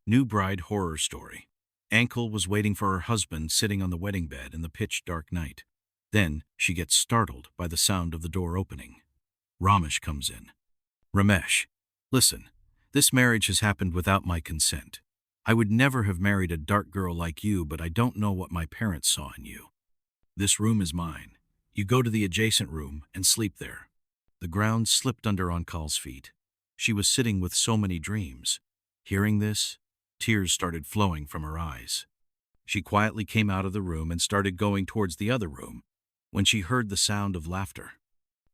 New bride horror story. Aanchal was waiting for her husband sitting on the wedding bed in the pitch dark night. Then she gets startled by the sound of the door opening. Ramesh comes in. Ramesh, listen, this marriage has happened without my consent. I would never have married a dark girl like you, but I don't know what my parents saw in you. This room is mine. You go to the adjacent room and sleep there. The ground slipped under Aanchal's feet. She was sitting with so many dreams. Hearing this, tears started flowing from her eyes. She quietly came out of the room and started going towards the other room when she heard the sound of laughter.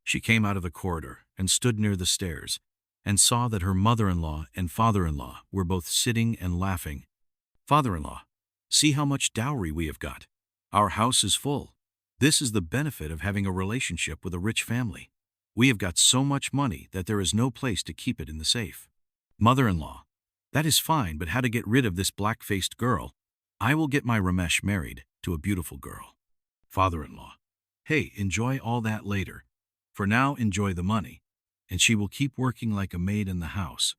She came out of the corridor and stood near the stairs and saw that her mother-in-law and father-in-law were both sitting and laughing. Father-in-law, see how much dowry we have got. Our house is full. This is the benefit of having a relationship with a rich family. We have got so much money that there is no place to keep it in the safe. Mother-in-law, that is fine, but how to get rid of this black-faced girl? I will get my Ramesh married to a beautiful girl. Father-in-law, hey, enjoy all that later. For now, enjoy the money, and she will keep working like a maid in the house.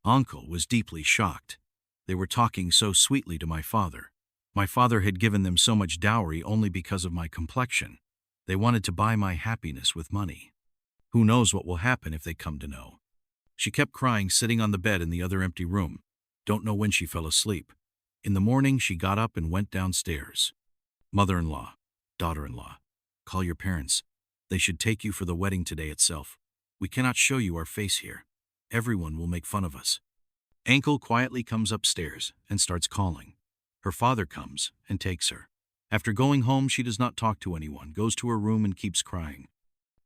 Uncle was deeply shocked. They were talking so sweetly to my father. My father had given them so much dowry only because of my complexion. They wanted to buy my happiness with money. Who knows what will happen if they come to know? She kept crying sitting on the bed in the other empty room. Don't know when she fell asleep. In the morning, she got up and went downstairs. Mother-in-law, daughter-in-law, call your parents. They should take you for the wedding today itself. We cannot show you our face here. Everyone will make fun of us. Aanchal quietly comes upstairs and starts calling. Her father comes and takes her. After going home, she does not talk to anyone, goes to her room and keeps crying.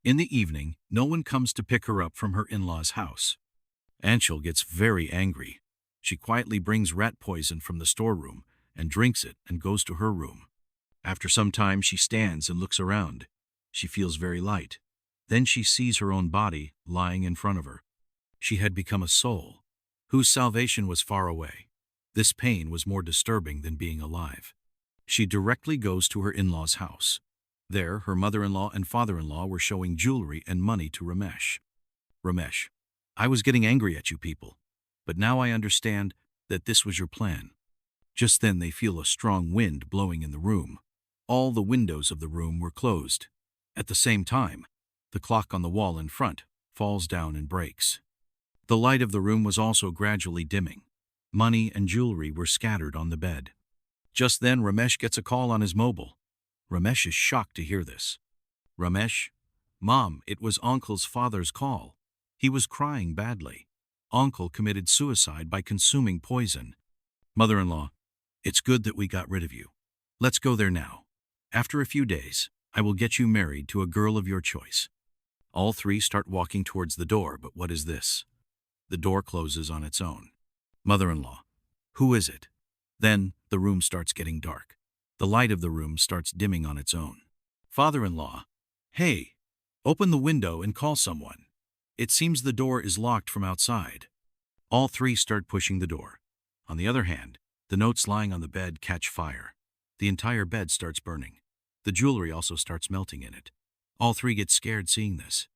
In the evening, no one comes to pick her up from her in-laws' house. Aanchal gets very angry. She quietly brings rat poison from the storeroom and drinks it and goes to her room. After some time, she stands and looks around. She feels very light. Then she sees her own body lying in front of her. She had become a soul, whose salvation was far away. This pain was more disturbing than being alive. She directly goes to her in-laws' house. There, her mother-in-law and father-in-law were showing jewelry and money to Ramesh. Ramesh, I was getting angry at you people, but now I understand that this was your plan. Just then they feel a strong wind blowing in the room. All the windows of the room were closed. At the same time, the clock on the wall in front falls down and breaks. The light of the room was also gradually dimming. Money and jewelry were scattered on the bed. Just then, Ramesh gets a call on his mobile. Ramesh is shocked to hear this. Ramesh, Mom, it was Uncle's father's call. He was crying badly. Uncle committed suicide by consuming poison. Mother-in-law, it's good that we got rid of you. Let's go there now. After a few days, I will get you married to a girl of your choice. All three start walking towards the door, but what is this? The door closes on its own. Mother-in-law, who is it? Then the room starts getting dark. The light of the room starts dimming on its own. Father-in-law, hey, open the window and call someone. It seems the door is locked from outside. All three start pushing the door. On the other hand, the notes lying on the bed catch fire. The entire bed starts burning. The jewelry also starts melting in it. All three get scared seeing this.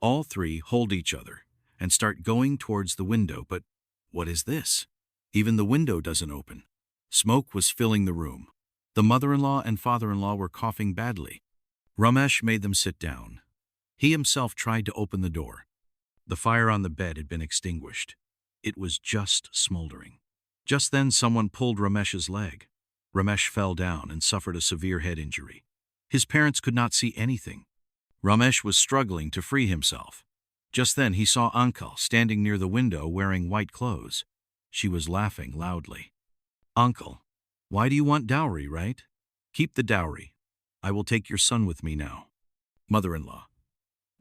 All three hold each other and start going towards the window, but what is this? Even the window doesn't open. Smoke was filling the room. The mother-in-law and father-in-law were coughing badly. Ramesh made them sit down. He himself tried to open the door. The fire on the bed had been extinguished. It was just smoldering. Just then someone pulled Ramesh's leg. Ramesh fell down and suffered a severe head injury. His parents could not see anything. Ramesh was struggling to free himself. Just then he saw Aanchal standing near the window wearing white clothes. She was laughing loudly. Uncle, why do you want dowry, right? Keep the dowry. I will take your son with me now. Mother-in-law,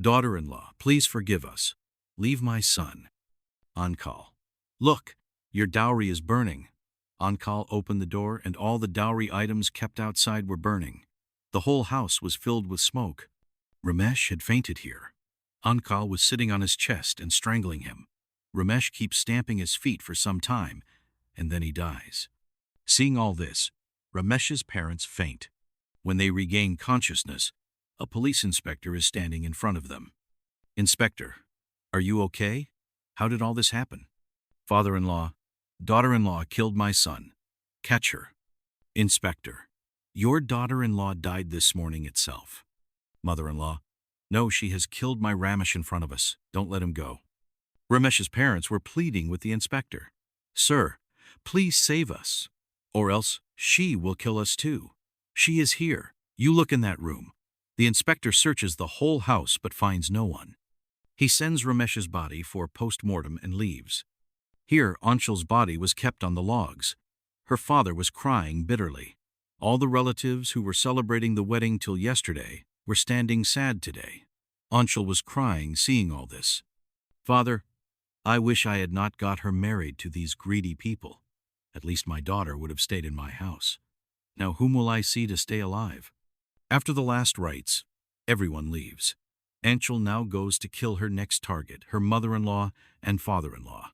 daughter-in-law, please forgive us. Leave my son. Aanchal, look, your dowry is burning. Aanchal opened the door and all the dowry items kept outside were burning. The whole house was filled with smoke. Ramesh had fainted here. Aanchal was sitting on his chest and strangling him. Ramesh keeps stamping his feet for some time, and then he dies. Seeing all this, Ramesh's parents faint. When they regain consciousness, a police inspector is standing in front of them. Inspector, are you okay? How did all this happen? Father-in-law, Daughter-in-law killed my son. Catch her. Inspector. Your daughter-in-law died this morning itself. Mother-in-law. No, she has killed my Ramesh in front of us. Don't let him go. Ramesh's parents were pleading with the inspector. Sir, please save us, or else she will kill us too. She is here. You look in that room. The inspector searches the whole house but finds no one. He sends Ramesh's body for post-mortem and leaves. Here, Aanchal's body was kept on the logs. Her father was crying bitterly. All the relatives who were celebrating the wedding till yesterday were standing sad today. Aanchal was crying seeing all this. Father, I wish I had not got her married to these greedy people. At least my daughter would have stayed in my house. Now whom will I see to stay alive? After the last rites, everyone leaves. Aanchal now goes to kill her next target, her mother-in-law and father-in-law.